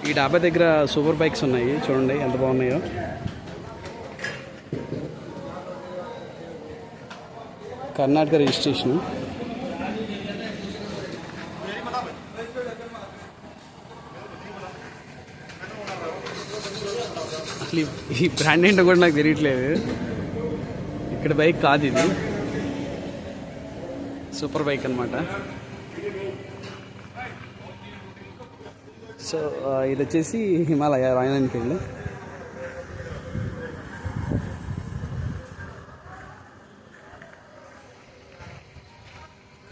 ఈ డాబా దగ్గర సూపర్ బైక్స్ ఉన్నాయి, చూడండి ఎంత బాగున్నాయో. కర్ణాటక రిజిస్ట్రేషన్. అసలు ఈ బ్రాండ్ ఏంటో కూడా నాకు తెలియట్లేదు. ఇక్కడ బైక్ కాదు ఇది, సూపర్ బైక్ అనమాట. సో ఇది వచ్చేసి హిమాలయ రాయల్ ఎన్ఫీల్డ్.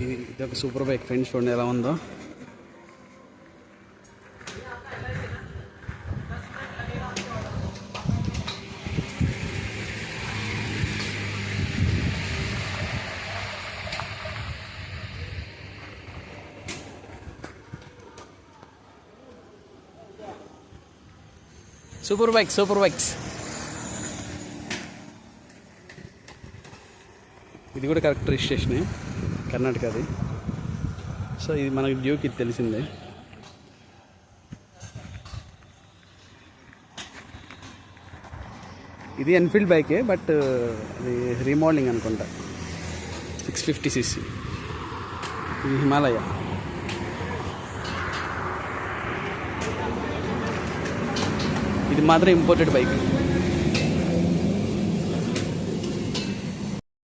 ఇది ఒక సూపర్ బైక్ ఫ్రెండ్స్, చూడండి ఎలా ఉందో. Super bikes. ఇది కూడా కరెక్ట్ రిజిస్ట్రేషనే, కర్ణాటకది. సో ఇది మనకి డ్యూక్, ఇది తెలిసిందే. ఇది ఎన్ఫీల్డ్ బైకే, బట్ అది రీమోడలింగ్ అనుకుంటా. 650cc. ఇది హిమాలయ. ఇది మాత్రం ఇంపోర్టెడ్ బైక్.